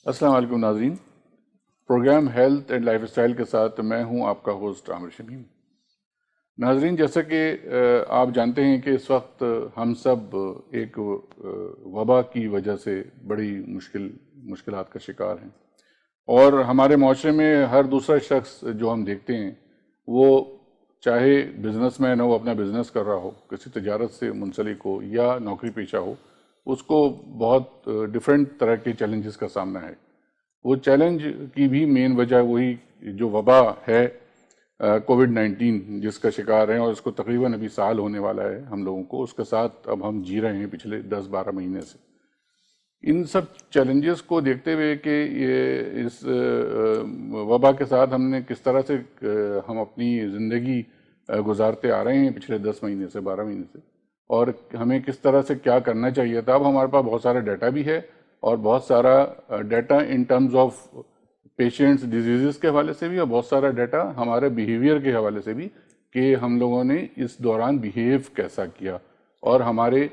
السلام علیکم ناظرین، programme health and lifestyle کے ساتھ میں ہوں آپ کا ہوسٹ عامر شمیم۔ ناظرین، جیسا کہ آپ جانتے ہیں کہ اس وقت ہم سب ایک وبا کی وجہ سے بڑی مشکلات کا شکار ہیں، اور ہمارے معاشرے میں ہر دوسرا شخص جو ہم دیکھتے ہیں وہ چاہے بزنس مین ہو، اپنا بزنس کر رہا ہو، کسی تجارت سے منسلک ہو یا نوکری پیشہ ہو، اس کو بہت ڈفرینٹ طرح کے چیلنجز کا سامنا ہے۔ وہ چیلنج کی بھی مین وجہ وہی جو وبا ہے کووڈ-19 جس کا شکار ہیں، اور اس کو تقریباً ابھی سال ہونے والا ہے ہم لوگوں کو، اس کے ساتھ اب ہم جی رہے ہیں پچھلے 10-12 مہینے سے۔ ان سب چیلنجز کو دیکھتے ہوئے کہ یہ اس وبا کے ساتھ ہم نے کس طرح سے ہم اپنی زندگی گزارتے آ رہے ہیں پچھلے 10 مہینے سے 12 مہینے سے، اور ہمیں کس طرح سے کیا کرنا چاہیے تھا۔ اب ہمارے پاس بہت سارا ڈیٹا بھی ہے، اور بہت سارا data in terms of patients diseases کے حوالے سے بھی، اور بہت سارا ڈیٹا ہمارے بیہیویئر کے حوالے سے بھی کہ ہم لوگوں نے اس دوران بیہیو کیسا کیا، اور ہمارے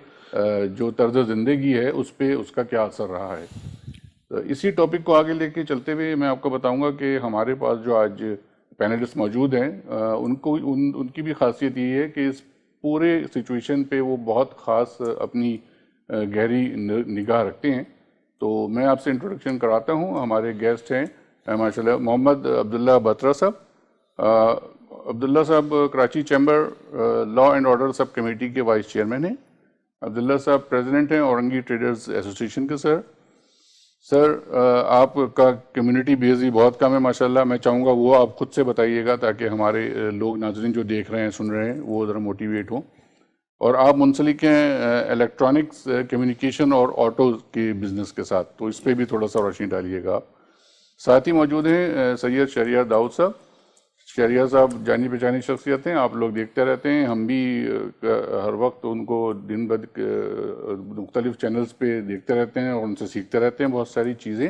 جو طرز زندگی ہے اس پہ اس کا کیا اثر رہا ہے۔ اسی ٹاپک کو آگے لے کے چلتے ہوئے میں آپ کو بتاؤں گا کہ ہمارے پاس جو آج پینلسٹ موجود ہیں ان کی بھی خاصیت یہ ہے کہ اس پورے سچویشن پہ وہ بہت خاص اپنی گہری نگاہ رکھتے ہیں۔ تو میں آپ سے انٹروڈکشن کراتا ہوں۔ ہمارے گیسٹ ہیں ماشاءاللہ محمد عبداللہ بترا صاحب۔ عبداللہ صاحب Karachi chamber law and order sub committee کے وائس چیئرمین ہیں۔ عبداللہ صاحب پریزیڈنٹ ہیں اورنگی ٹریڈرز ایسوسیشن کے۔ سر آپ کا کمیونٹی بیس بھی بہت کم ہے ماشاءاللہ، میں چاہوں گا وہ آپ خود سے بتائیے گا تاکہ ہمارے لوگ ناظرین جو دیکھ رہے ہیں سن رہے ہیں وہ ذرا موٹیویٹ ہوں۔ اور آپ منسلک ہیں الیکٹرانکس کمیونیکیشن اور آٹو کے بزنس کے ساتھ، تو اس پہ بھی تھوڑا سا روشنی ڈالیے گا آپ۔ ساتھ ہی موجود ہیں سید شہریار داؤد صاحب۔ شہریار صاحب جانی پہچانی شخصیت ہیں، آپ لوگ دیکھتے رہتے ہیں، ہم بھی ہر وقت ان کو دن بد مختلف چینلز پہ دیکھتے رہتے ہیں اور ان سے سیکھتے رہتے ہیں بہت ساری چیزیں۔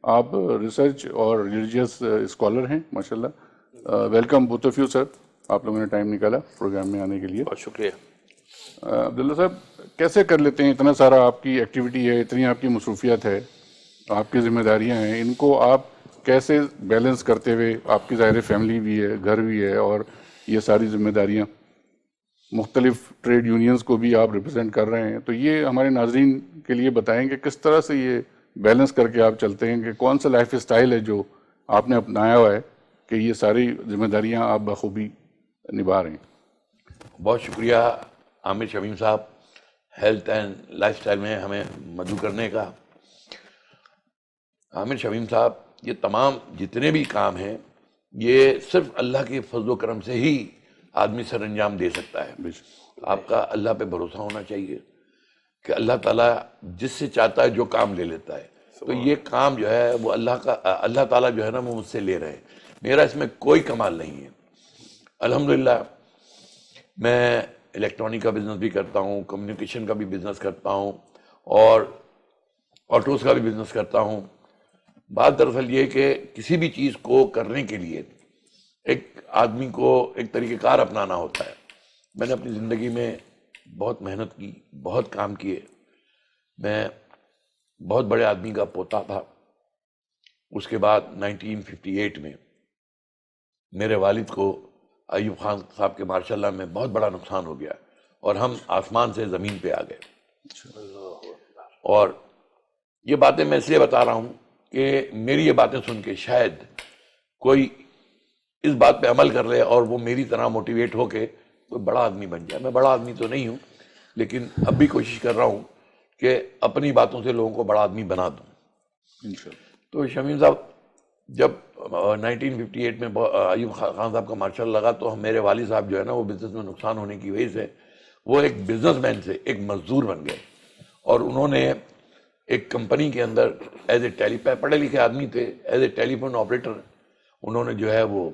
آپ ریسرچ اور ریلیجیس اسکالر ہیں ماشاءاللہ۔ Welcome both of you sir, آپ لوگوں نے ٹائم نکالا پروگرام میں آنے کے لیے، بہت شکریہ۔ عبداللہ صاحب کیسے کر لیتے ہیں؟ اتنا سارا آپ کی ایکٹیویٹی ہے، اتنی آپ کی مصروفیت ہے، آپ کی ذمہ داریاں ہیں، ان کو آپ کیسے بیلنس کرتے ہوئے، آپ کی ظاہر فیملی بھی ہے، گھر بھی ہے، اور یہ ساری ذمہ داریاں، مختلف ٹریڈ یونینز کو بھی آپ ریپرزینٹ کر رہے ہیں، تو یہ ہمارے ناظرین کے لیے بتائیں کہ کس طرح سے یہ بیلنس کر کے آپ چلتے ہیں، کہ کون سا لائف اسٹائل ہے جو آپ نے اپنایا ہوا ہے کہ یہ ساری ذمہ داریاں آپ بخوبی نبھا رہے ہیں۔ بہت شکریہ عامر شمیم صاحب ہیلتھ اینڈ لائف سٹائل میں ہمیں مدعو کرنے کا۔ عامر شمیم صاحب، یہ تمام جتنے بھی کام ہیں یہ صرف اللہ کے فضل و کرم سے ہی آدمی سر انجام دے سکتا ہے۔ آپ کا اللہ پہ بھروسہ ہونا چاہیے کہ اللہ تعالیٰ جس سے چاہتا ہے جو کام لے لیتا ہے، تو یہ کام جو ہے وہ اللہ تعالیٰ جو ہے نا وہ مجھ سے لے رہے ہیں، میرا اس میں کوئی کمال نہیں ہے۔ الحمدللہ میں الیکٹرانک کا بزنس بھی کرتا ہوں، کمیونیکیشن کا بھی بزنس کرتا ہوں، اور آٹوز کا بھی بزنس کرتا ہوں۔ بات دراصل یہ کہ کسی بھی چیز کو کرنے کے لیے ایک آدمی کو ایک طریقہ کار اپنانا ہوتا ہے۔ میں نے اپنی زندگی میں بہت محنت کی، بہت کام کیے۔ میں بہت بڑے آدمی کا پوتا تھا۔ اس کے بعد 1958 میں میرے والد کو ایوب خان صاحب کے ماشاءاللہ میں بہت بڑا نقصان ہو گیا، اور ہم آسمان سے زمین پہ آ گئے۔ اور یہ باتیں میں اس لیے بتا رہا ہوں کہ میری یہ باتیں سن کے شاید کوئی اس بات پہ عمل کر لے اور وہ میری طرح موٹیویٹ ہو کے کوئی بڑا آدمی بن جائے۔ میں بڑا آدمی تو نہیں ہوں، لیکن اب بھی کوشش کر رہا ہوں کہ اپنی باتوں سے لوگوں کو بڑا آدمی بنا دوں۔ تو شمیم صاحب جب 1958 میں ایوب خان صاحب کا مارشل لگا تو میرے والد صاحب جو ہے نا وہ بزنس میں نقصان ہونے کی وجہ سے وہ ایک بزنس مین سے ایک مزدور بن گئے، اور انہوں نے ایک کمپنی کے اندر ایز اے پڑھے لکھے آدمی تھے، as a telephone operator انہوں نے جو ہے وہ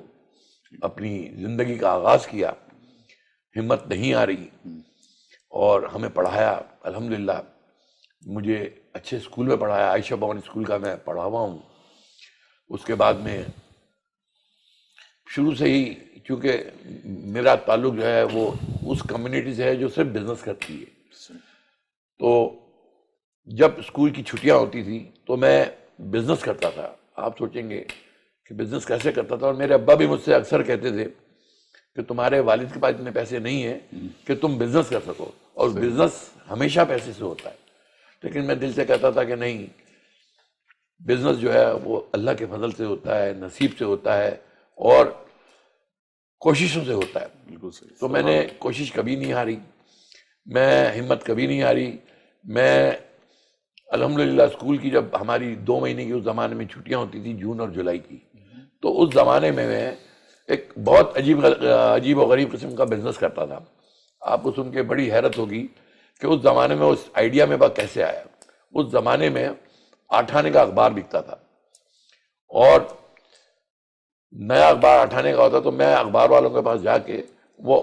اپنی زندگی کا آغاز کیا۔ ہمت نہیں آ رہی، اور ہمیں پڑھایا۔ الحمدللہ مجھے اچھے اسکول میں پڑھایا، عائشہ بھون اسکول کا میں پڑھا ہوا ہوں۔ اس کے بعد میں شروع سے ہی، چونکہ میرا تعلق جو ہے وہ اس کمیونٹی سے ہے جو صرف بزنس کرتی ہے، تو جب اسکول کی چھٹیاں ہوتی تھی تو میں بزنس کرتا تھا. آپ سوچیں گے کہ بزنس کیسے کرتا تھا. اور میرے ابا بھی مجھ سے اکثر کہتے تھے کہ تمہارے والد کے پاس اتنے پیسے نہیں ہیں کہ تم بزنس کر سکو, اور بزنس ہمیشہ پیسے سے ہوتا ہے. لیکن میں دل سے کہتا تھا کہ نہیں, بزنس جو ہے وہ اللہ کے فضل سے ہوتا ہے, نصیب سے ہوتا ہے, اور کوششوں سے ہوتا ہے. بالکل صحیح. تو میں نے کوشش کبھی نہیں ہاری, میں ہمت کبھی نہیں ہاری. میں الحمدللہ اسکول کی جب ہماری 2 مہینے کی اس زمانے میں چھٹیاں ہوتی تھیں, جون اور جولائی کی, تو اس زمانے میں ایک بہت عجیب و غریب قسم کا بزنس کرتا تھا. آپ کو سن کے بڑی حیرت ہوگی کہ اس زمانے میں اس آئیڈیا میں کیسے آیا. اس زمانے میں 8 آنے کا اخبار بکتا تھا, اور نیا اخبار 8 آنے کا ہوتا تو میں اخبار والوں کے پاس جا کے وہ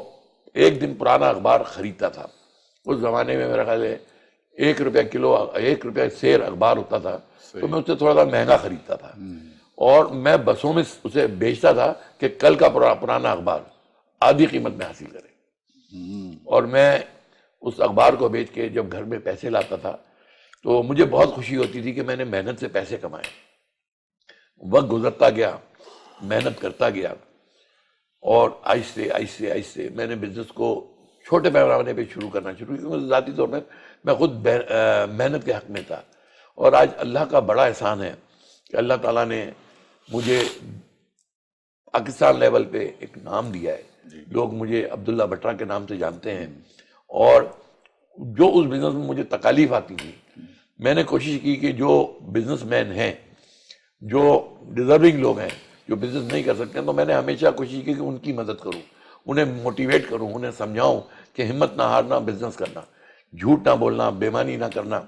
1 دن پرانا اخبار خریدتا تھا. اس زمانے میں میرا خیال ہے 1 روپیہ کلو, 1 روپیہ سیر اخبار ہوتا تھا, تو میں اسے تھوڑا سا مہنگا خریدتا تھا, اور میں بسوں میں اسے بیچتا تھا کہ کل کا پرانا اخبار آدھی قیمت میں حاصل کرے. اور میں اس اخبار کو بیچ کے جب گھر میں پیسے لاتا تھا تو مجھے بہت خوشی ہوتی تھی کہ میں نے محنت سے پیسے کمائے. وقت گزرتا گیا, محنت کرتا گیا, اور آہستہ آہستہ آہستہ میں نے بزنس کو چھوٹے پیمانے پہ شروع کرنا شروع کیا, کیونکہ ذاتی طور پر میں خود محنت کے حق میں تھا. اور آج اللہ کا بڑا احسان ہے کہ اللہ تعالیٰ نے مجھے پاکستان لیول پہ ایک نام دیا ہے. لوگ مجھے عبداللہ بٹرا کے نام سے جانتے ہیں, اور جو اس بزنس میں مجھے تکالیف آتی تھی, میں نے کوشش کی کہ جو بزنس مین ہیں, جو ڈیزرونگ لوگ ہیں, جو بزنس نہیں کر سکتے ہیں, تو میں نے ہمیشہ کوشش کی کہ ان کی مدد کروں, انہیں موٹیویٹ کروں, انہیں سمجھاؤں کہ ہمت نہ ہارنا, بزنس کرنا, جھوٹ نہ بولنا, بےمانی نہ کرنا.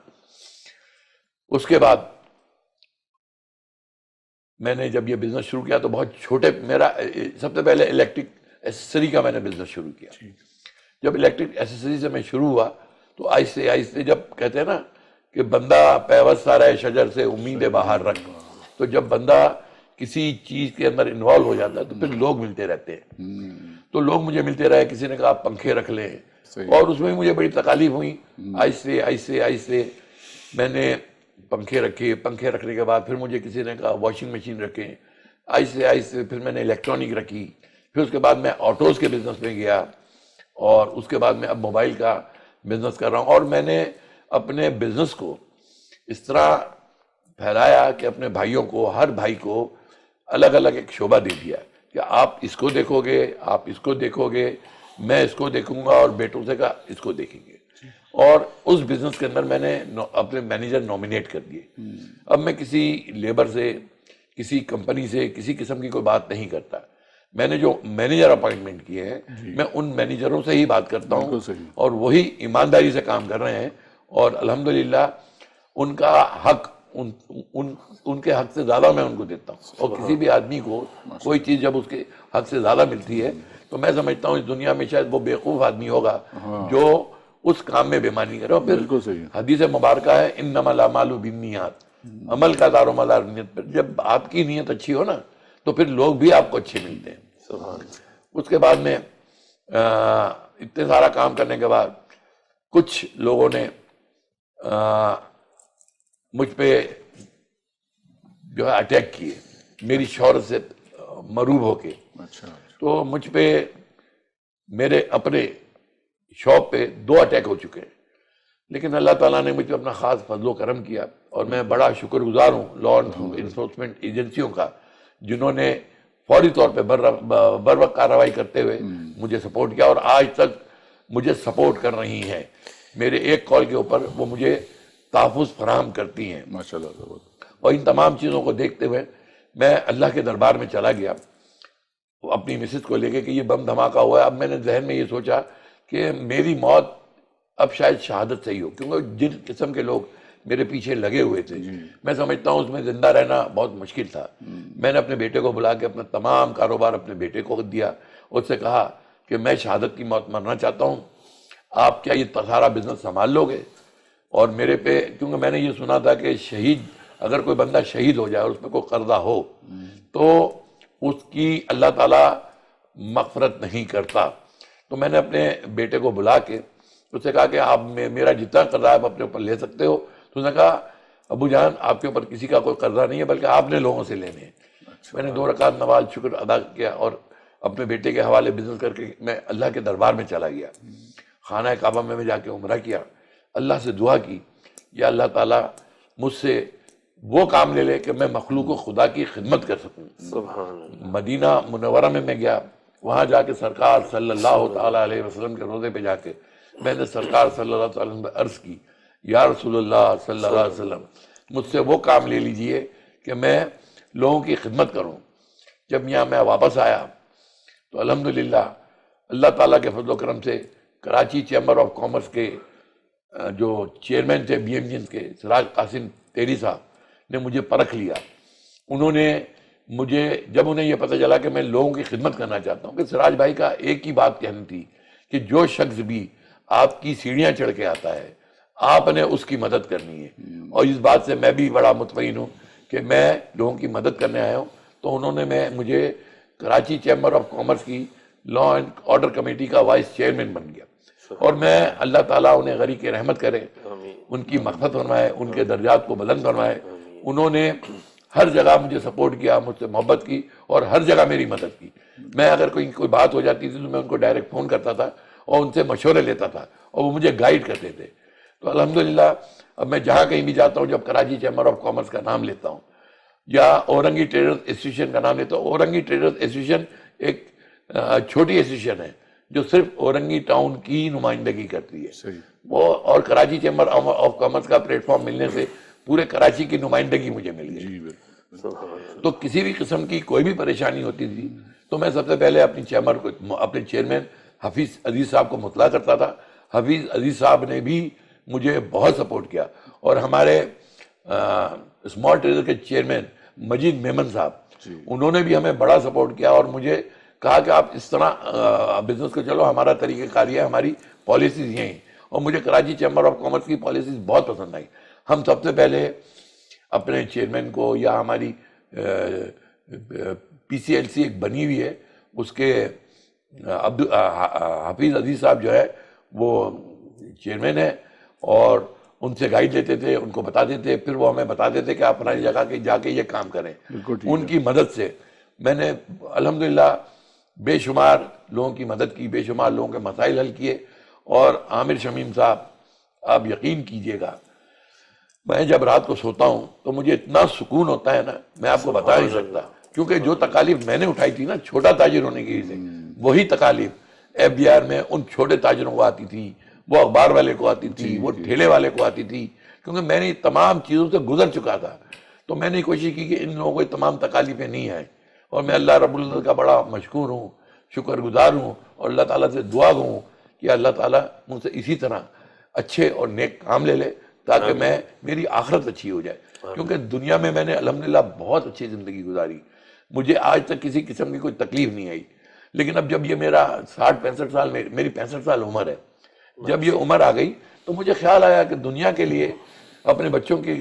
اس کے بعد میں نے جب یہ بزنس شروع کیا تو بہت چھوٹے, میرا سب سے پہلے الیکٹرک ایسیسری کا میں نے بزنس شروع کیا. جب الیکٹرک ایسیسری سے میں شروع ہوا تو آہستہ آہستہ, جب کہتے ہیں نا کہ بندہ پیوستہ رہے شجر سے امید باہر رکھ, تو جب بندہ کسی چیز کے اندر انوالو ہو جاتا ہے تو پھر لوگ ملتے رہتے ہیں. تو لوگ مجھے ملتے رہے, کسی نے کہا آپ پنکھے رکھ لیں, اور اس میں مجھے بڑی تکالیف ہوئی. آہستہ آہستہ آہستہ میں نے پنکھے رکھے, پنکھے رکھنے کے بعد پھر مجھے کسی نے کہا واشنگ مشین رکھیں. آہستہ آہستہ پھر میں نے الیکٹرانک رکھی, پھر اس کے بعد میں آٹوز کے بزنس میں گیا, اور اس کے بعد میں اب موبائل کا بزنس کر رہا ہوں. اور میں نے اپنے بزنس کو اس طرح پھیلایا کہ اپنے بھائیوں کو, ہر بھائی کو الگ الگ ایک شعبہ دے دیا کہ آپ اس کو دیکھو گے, آپ اس کو دیکھو گے, میں اس کو دیکھوں گا, اور بیٹوں سے کہا اس کو دیکھیں گے. اور اس بزنس کے اندر میں نے اپنے مینیجر نومینیٹ کر دیے. اب میں کسی لیبر سے, کسی کمپنی سے, کسی قسم کی کوئی بات نہیں کرتا. میں نے جو مینیجر اپوائنٹمنٹ کیے ہیں, میں ان مینیجروں سے ہی بات کرتا ہوں, اور وہی ایمانداری سے کام کر رہے ہیں, اور الحمدللہ ان کا حق, ان کے حق سے زیادہ میں ان کو دیتا ہوں. اور کسی بھی آدمی کو کوئی چیز جب اس کے حق سے زیادہ ملتی ہے تو میں سمجھتا ہوں اس دنیا میں شاید وہ بیوقوف آدمی ہوگا جو اس کام میں بےمانی کرے. اور پھر حدیث مبارکہ ہے انما الاعمال بالنیات, عمل کا دار و مدار نیت پر. جب آپ کی نیت اچھی ہو نا تو پھر لوگ بھی آپ کو اچھے ملتے ہیں. اس کے بعد میں اتنے سارا کام کرنے کے بعد کچھ لوگوں نے مجھ پہ جو ہے اٹیک کیے, میری شہرت سے مروب ہو کے. تو مجھ پہ میرے اپنے شاپ پہ 2 اٹیک ہو چکے ہیں. لیکن اللہ تعالیٰ نے مجھ پہ اپنا خاص فضل و کرم کیا, اور میں بڑا شکر گزار ہوں لا انفورسمنٹ ایجنسیوں کا, جنہوں نے فوری طور پہ بر وقت کارروائی کرتے ہوئے مجھے سپورٹ کیا, اور آج تک مجھے سپورٹ کر رہی ہیں. میرے ایک کال کے اوپر وہ مجھے تحفظ فراہم کرتی ہیں. ماشاءاللہ. اور ان تمام چیزوں کو دیکھتے ہوئے میں اللہ کے دربار میں چلا گیا اپنی مسز کو لے کے کہ یہ بم دھماکہ ہوا ہے. اب میں نے ذہن میں یہ سوچا کہ میری موت اب شاید شہادت صحیح ہو, کیونکہ جن قسم کے لوگ میرے پیچھے لگے ہوئے تھے, میں سمجھتا ہوں اس میں زندہ رہنا بہت مشکل تھا. میں نے اپنے بیٹے کو بلا کے اپنا تمام کاروبار اپنے بیٹے کو دیا, اس سے کہا کہ میں شہادت کی موت مرنا چاہتا ہوں, آپ کیا یہ سارا بزنس سنبھال لو گے. اور میرے پہ, کیونکہ میں نے یہ سنا تھا کہ شہید, اگر کوئی بندہ شہید ہو جائے اور اس پہ کوئی قرضہ ہو تو اس کی اللہ تعالیٰ مغفرت نہیں کرتا. تو میں نے اپنے بیٹے کو بلا کے اس سے کہا کہ آپ میرا جتنا قرضہ آپ اپنے اوپر لے سکتے ہو. تو اس نے کہا ابو جان آپ کے اوپر کسی کا کوئی قرضہ نہیں ہے بلکہ آپ نے لوگوں سے لینے ہیں. میں نے 2 رکعت نماز شکر ادا کیا اور اپنے بیٹے کے حوالے بزنس کر کے میں اللہ کے دربار میں چلا گیا. خانہ کعبہ میں جا کے عمرہ کیا, اللہ سے دعا کی یا اللہ تعالیٰ مجھ سے وہ کام لے لے کہ میں مخلوق خدا کی خدمت کر سکوں. مدینہ منورہ میں گیا, وہاں جا کے سرکار صلی اللہ تعالیٰ علیہ وسلم کے روضے پہ جا کے میں نے سرکار صلی اللہ علیہ وسلم پہ عرض کی, یا رسول اللہ صلی اللہ علیہ وسلم مجھ سے وہ کام لے لیجئے کہ میں لوگوں کی خدمت کروں. جب یہاں میں واپس آیا تو الحمدللہ اللہ تعالیٰ کے فضل و کرم سے کراچی چیمبر آف کامرس کے جو چیئرمین تھے بی ایم جی کے سراج قاسم تیری صاحب نے مجھے پرکھ لیا. انہوں نے مجھے جب انہیں یہ پتہ چلا کہ میں لوگوں کی خدمت کرنا چاہتا ہوں, کہ سراج بھائی کا ایک ہی بات کہنی تھی کہ جو شخص بھی آپ کی سیڑھیاں چڑھ کے آتا ہے آپ نے اس کی مدد کرنی ہے. اور اس بات سے میں بھی بڑا مطمئن ہوں کہ میں لوگوں کی مدد کرنے آیا ہوں. تو انہوں نے مجھے کراچی چیمبر آف کامرس کی لا اینڈ آرڈر کمیٹی کا وائس چیئرمین بن گیا. اور میں اللہ تعالیٰ انہیں غریق رحمت کرے, ان کی مغفرت فرمائے, ان کے درجات کو بلند فرمائے. انہوں نے ہر جگہ مجھے سپورٹ کیا, مجھ سے محبت کی اور ہر جگہ میری مدد کی. میں اگر کوئی بات ہو جاتی تھی تو میں ان کو ڈائریکٹ فون کرتا تھا اور ان سے مشورے لیتا تھا اور وہ مجھے گائیڈ کرتے تھے. تو الحمدللہ اب میں جہاں کہیں بھی جاتا ہوں, جب کراچی چیمبر آف کامرس کا نام لیتا ہوں یا اورنگی ٹریڈرز ایسوسیشن کا نام لیتا ہوں. اورنگی ٹریڈرز ایسوسیشن ایک چھوٹی ایسوسیشن ہے جو صرف اورنگی ٹاؤن کی نمائندگی کرتی ہے وہ, اور کراچی چیمبر آف کامرس کا پلیٹ فارم ملنے سے پورے کراچی کی نمائندگی مجھے مل گئی. تو کسی بھی قسم کی کوئی بھی پریشانی ہوتی تھی تو میں سب سے پہلے اپنی چیمبر کو, اپنے چیئرمین حفیظ عزیز صاحب کو مطلع کرتا تھا. حفیظ عزیز صاحب نے بھی مجھے بہت سپورٹ کیا, اور ہمارے اسمال ٹریڈر کے چیئرمین مجید میمن صاحب, انہوں نے بھی ہمیں بڑا سپورٹ کیا اور مجھے کہا کہ آپ اس طرح بزنس کو چلو, ہمارا طریقہ کار یہ ہے, ہماری پالیسیز یہ ہیں. اور مجھے کراچی چیمبر آف کامرس کی پالیسیز بہت پسند آئی. ہم سب سے پہلے اپنے چیئرمین کو, یا ہماری پی سی ایل سی ایک بنی ہوئی ہے, اس کے حفیظ عزیز صاحب جو ہے وہ چیئرمین ہے, اور ان سے گائیڈ لیتے تھے, ان کو بتاتے تھے, پھر وہ ہمیں بتاتے تھے کہ آپ فلانی جگہ کے جا کے یہ کام کریں. ان کی مدد سے میں نے الحمدللہ بے شمار لوگوں کی مدد کی, بے شمار لوگوں کے مسائل حل کیے. اور عامر شمیم صاحب, آپ یقین کیجئے گا, میں جب رات کو سوتا ہوں تو مجھے اتنا سکون ہوتا ہے نا, میں آپ کو بتا نہیں سکتا. کیونکہ جو تکالیف میں نے اٹھائی تھی نا چھوٹا تاجر ہونے کی وجہ سے, وہی تکالیف ایف بی آر میں ان چھوٹے تاجروں کو آتی تھی, وہ اخبار والے کو آتی تھی, وہ ٹھیلے والے کو آتی تھی. کیونکہ میں نے تمام چیزوں سے گزر چکا تھا, تو میں نے کوشش کی کہ ان لوگوں کو تمام تکالیفیں نہیں آئیں. اور میں اللہ رب العزت کا بڑا مشکور ہوں, شکر گزار ہوں, اور اللہ تعالیٰ سے دعا گو ہوں کہ اللہ تعالیٰ مجھ سے اسی طرح اچھے اور نیک کام لے لے تاکہ میری آخرت اچھی ہو جائے. کیونکہ دنیا میں نے الحمدللہ بہت اچھی زندگی گزاری, مجھے آج تک کسی قسم کی کوئی تکلیف نہیں آئی. لیکن اب جب یہ میرا 60-65 سال, میری 65 سال عمر ہے, جب یہ عمر آ گئی تو مجھے خیال آیا کہ دنیا کے لیے, اپنے بچوں کی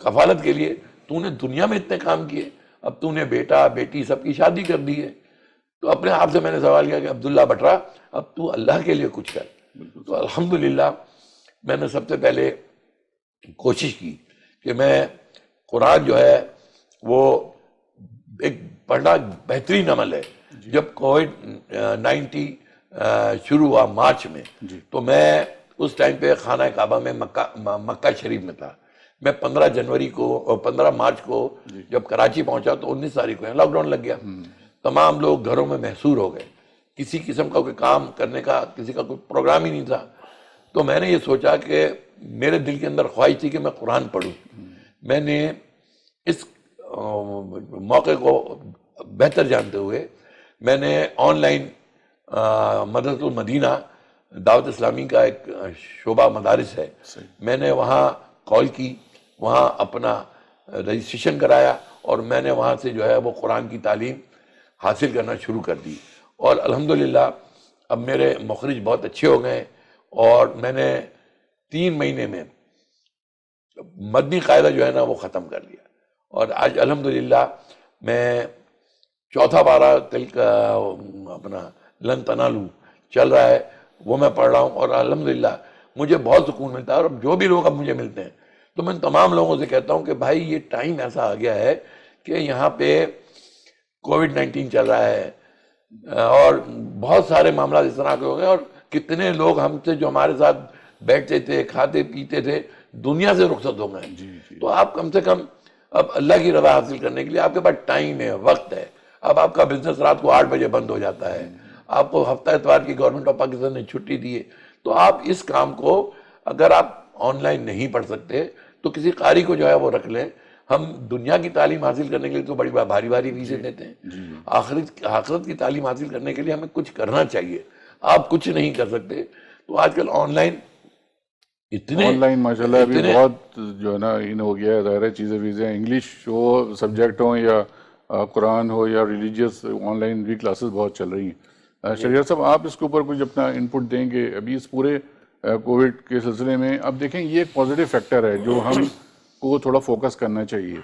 کفالت کے لیے تو نے دنیا میں اتنے کام کیے, اب تو نے بیٹا بیٹی سب کی شادی کر دی ہے, تو اپنے آپ سے میں نے سوال کیا کہ عبداللہ بٹرا اب تو اللہ کے لیے کچھ کر. تو الحمدللہ میں نے سب سے پہلے کوشش کی کہ میں قرآن جو ہے وہ ایک پڑھنا بہترین عمل ہے. جب کووڈ-19 شروع ہوا مارچ میں, تو میں اس ٹائم پہ خانہ کعبہ میں مکہ شریف میں تھا. میں 15 مارچ کو جب کراچی پہنچا تو 19 تاریخ کو لاک ڈاؤن لگ گیا. تمام لوگ گھروں میں محصور ہو گئے, کسی قسم کا کوئی کام کرنے کا کسی کا کوئی پروگرام ہی نہیں تھا. تو میں نے یہ سوچا کہ میرے دل کے اندر خواہش تھی کہ میں قرآن پڑھوں. میں نے اس موقع کو بہتر جانتے ہوئے میں نے آن لائن مدرسۃ المدینہ دعوت اسلامی کا ایک شعبہ مدارس ہے, میں نے وہاں کال کی, وہاں اپنا رجسٹریشن کرایا, اور میں نے وہاں سے جو ہے وہ قرآن کی تعلیم حاصل کرنا شروع کر دی. اور الحمدللہ اب میرے مخرج بہت اچھے ہو گئے, اور میں نے 3 مہینے میں مدنی قاعدہ جو ہے نا وہ ختم کر لیا. اور آج الحمدللہ میں 4 پارہ اپنا لن تنالو چل رہا ہے, وہ میں پڑھ رہا ہوں, اور الحمدللہ مجھے بہت سکون ملتا ہے. اور جو بھی لوگ اب مجھے ملتے ہیں تو میں تمام لوگوں سے کہتا ہوں کہ بھائی یہ ٹائم ایسا آ گیا ہے کہ یہاں پہ کووڈ-19 چل رہا ہے اور بہت سارے معاملات اس طرح کے ہو گئے، اور کتنے لوگ ہم سے جو ہمارے ساتھ بیٹھتے تھے، کھاتے پیتے تھے، دنیا سے رخصت ہو گئے. تو آپ کم سے کم اب اللہ کی رضا حاصل کرنے کے لیے آپ کے پاس ٹائم ہے، وقت ہے. اب آپ کا بزنس رات کو 8 بجے بند ہو جاتا ہے، آپ کو ہفتہ اتوار کی گورنمنٹ آف پاکستان نے چھٹی دی ہے. تو آپ اس کام کو اگر آپ آن لائن نہیں پڑھ سکتے تو کسی قاری کو جو ہے وہ رکھ لیں. ہم دنیا کی تعلیم حاصل کرنے کے لیے تو بڑی بھاری بھاری فیسیں دیتے ہیں، آخرت کی تعلیم حاصل کرنے کے لیے ہمیں کچھ کرنا چاہیے. آپ کچھ نہیں کر سکتے. تو آج کل آن لائن ماشاءاللہ ابھی بہت جو ہے نا ان ہو گیا ہے، ظاہر ہے چیزیں ویزیں انگلش ہو سبجیکٹ ہوں یا قرآن ہو یا ریلیجیس، آن لائن بھی کلاسز بہت چل رہی ہیں. شہریار صاحب آپ اس کے اوپر کچھ اپنا انپٹ دیں گے ابھی اس پورے کووڈ کے سلسلے میں؟ اب دیکھیں یہ ایک پازیٹیو فیکٹر ہے جو ہم کو تھوڑا فوکس کرنا چاہیے.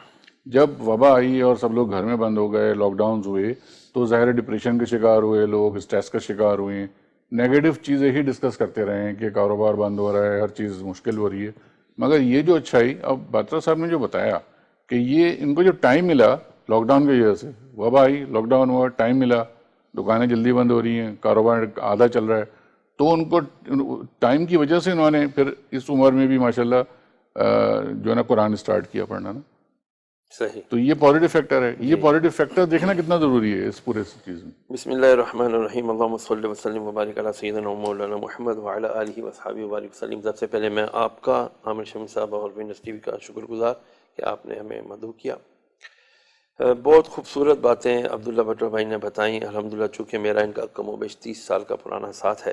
جب وبا آئی اور سب لوگ گھر میں بند ہو گئے، لاک ڈاؤنز ہوئے، تو ظاہر ڈپریشن کے شکار ہوئے لوگ، اسٹریس کا شکار ہوئے، نیگیٹو چیزیں ہی ڈسکس کرتے رہے ہیں کہ کاروبار بند ہو رہا ہے، ہر چیز مشکل ہو رہی ہے. مگر یہ جو اچھائی اب باترا صاحب نے جو بتایا کہ یہ ان کو جو ٹائم ملا لاک ڈاؤن کی وجہ سے، وبا آئی، لاک ڈاؤن ہوا، ٹائم ملا، دکانیں جلدی بند ہو رہی ہیں، کاروبار آدھا چل رہا ہے، تو ان کو ٹائم کی وجہ سے انہوں نے پھر اس عمر میں بھی ماشاءاللہ جو ہے نا قرآن اسٹارٹ کیا پڑھنا نا. صحیح. تو یہ پازیٹیو فیکٹر ہے. یہ پازیٹیو فیکٹر دیکھنا کتنا ضروری ہے اس پورے چیز میں. بسم اللہ الرحمن الرحیم. اللہم صلی وسلم وبارک علی سیدنا و مولانا محمد وعلی آلہ وصحبہ وبارک وسلم. سب سے پہلے میں آپ کا، عامر شمیم صاحب اور وینس ٹی وی کا شکر گزار کہ آپ نے ہمیں مدعو کیا. بہت خوبصورت باتیں عبداللہ بٹر بھائی نے بتائیں. الحمدللہ چونکہ میرا ان کا کم و بیش 30 سال کا پرانا ساتھ ہے.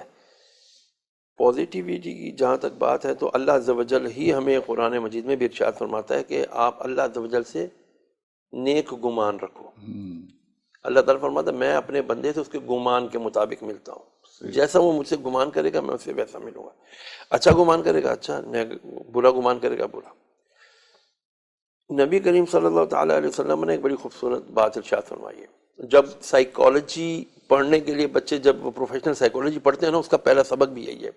پازیٹیویٹی کی جہاں تک بات ہے تو اللہ عز و جل ہی ہمیں قرآن مجید میں بھی ارشاد فرماتا ہے کہ آپ اللہ عز و جل سے نیک گمان رکھو. اللہ تعالیٰ فرماتا ہے میں اپنے بندے سے اس کے گمان کے مطابق ملتا ہوں. جیسا وہ مجھ سے گمان کرے گا میں اسے ویسا ملوں گا. اچھا گمان کرے گا اچھا، برا گمان کرے گا برا. نبی کریم صلی اللہ تعالیٰ علیہ وسلم نے ایک بڑی خوبصورت بات ارشاد فرمائی ہے. جب سائیکالوجی پڑھنے کے لیے بچے جب وہ پروفیشنل سائیکالوجی پڑھتے ہیں نا، اس کا پہلا سبق بھی یہی ہے،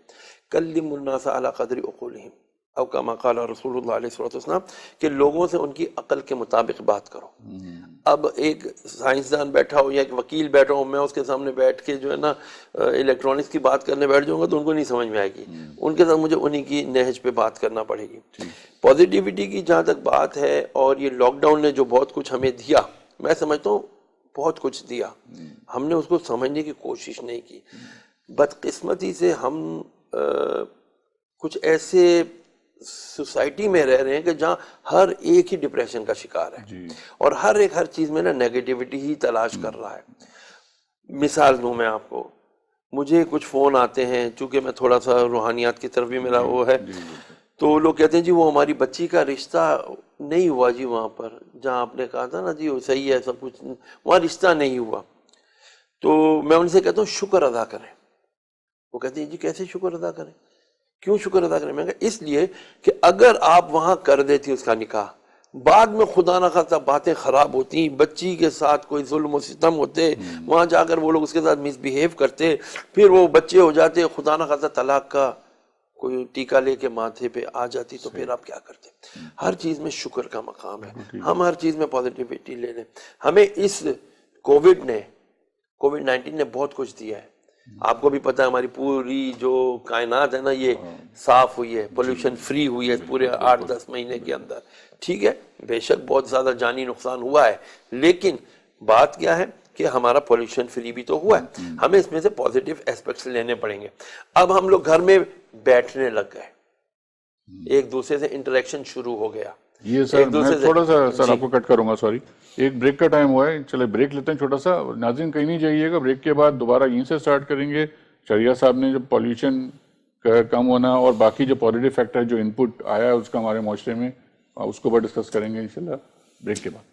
کلموا الناس علی قدر عقولہم او کما قال رسول اللہ علیہ وسلم، کہ لوگوں سے ان کی عقل کے مطابق بات کرو. اب ایک سائنسدان بیٹھا ہو یا ایک وکیل بیٹھا ہو، میں اس کے سامنے بیٹھ کے جو ہے نا الیکٹرانکس کی بات کرنے بیٹھ جاؤں گا تو ان کو نہیں سمجھ میں آئے گی. ان کے ساتھ مجھے انہی کی نہج پہ بات کرنا پڑے گی. پازیٹیوٹی کی جہاں تک بات ہے، اور یہ لاک ڈاؤن نے جو بہت کچھ ہمیں دیا، میں سمجھتا ہوں بہت کچھ دیا، ہم نے اس کو سمجھنے کی کوشش نہیں کی. بدقسمتی سے ہم کچھ ایسے سوسائٹی میں رہ رہے ہیں کہ جہاں ہر ایک ہی ڈپریشن کا شکار ہے، اور ہر ایک ہر چیز میں نا نیگیٹیوٹی ہی تلاش کر رہا ہے. مثال دوں میں آپ کو، مجھے کچھ فون آتے ہیں، چونکہ میں تھوڑا سا روحانیات کی طرف بھی میرا وہ ہے، تو لوگ کہتے ہیں جی وہ ہماری بچی کا رشتہ نہیں ہوا جی، وہاں پر جہاں آپ نے کہا تھا نا جی وہ صحیح ہے سب کچھ، وہاں رشتہ نہیں ہوا. تو میں ان سے کہتا ہوں شکر ادا کریں. وہ کہتے ہیں جی کیسے شکر ادا کریں، کیوں شکر ادا کریں؟ میں کہا اس لیے کہ اگر آپ وہاں کر دیتی اس کا نکاح، بعد میں خدا نہ خواستہ باتیں خراب ہوتی، بچی کے ساتھ کوئی ظلم و ستم ہوتے، وہاں جا کر وہ لوگ اس کے ساتھ مس بیہیو کرتے، پھر وہ بچے ہو جاتے، خدا نہ خواستہ طلاق کا کوئی ٹیکہ لے کے ماتھے پہ آ جاتی، تو پھر آپ کیا کرتے؟ ہر چیز میں شکر کا مقام ہے. ہم ہر چیز میں پازیٹیوٹی لے لیں. ہمیں اس کووڈ-19 نے بہت کچھ دیا ہے. آپ کو بھی پتہ ہے ہماری پوری جو کائنات ہے نا یہ صاف ہوئی ہے، پولوشن فری ہوئی ہے پورے 8-10 مہینے کے اندر. ٹھیک ہے، بے شک بہت زیادہ جانی نقصان ہوا ہے، لیکن بات کیا ہے کہ ہمارا پولوشن فری بھی تو ہوا ہے. ہمیں اس میں سے پازیٹیو ایسپیکٹس لینے پڑیں گے. اب ہم لوگ گھر میں بیٹھنے لگ گئے، ایک دوسرے سے انٹریکشن شروع ہو گیا. یہ سر میں تھوڑا سا سر آپ کو کٹ کروں گا، سوری، ایک بریک کا ٹائم ہوا ہے، چلے بریک لیتے ہیں چھوٹا سا. ناظرین کہیں نہیں جائیے گا، بریک کے بعد دوبارہ یہیں سے سٹارٹ کریں گے. شہریار صاحب نے جو پولیوشن کا کم ہونا اور باقی جو پازیٹیو فیکٹر جو انپٹ آیا ہے اس کا ہمارے معاشرے میں، اس کو اوپر ڈسکس کریں گے انشاءاللہ بریک کے بعد.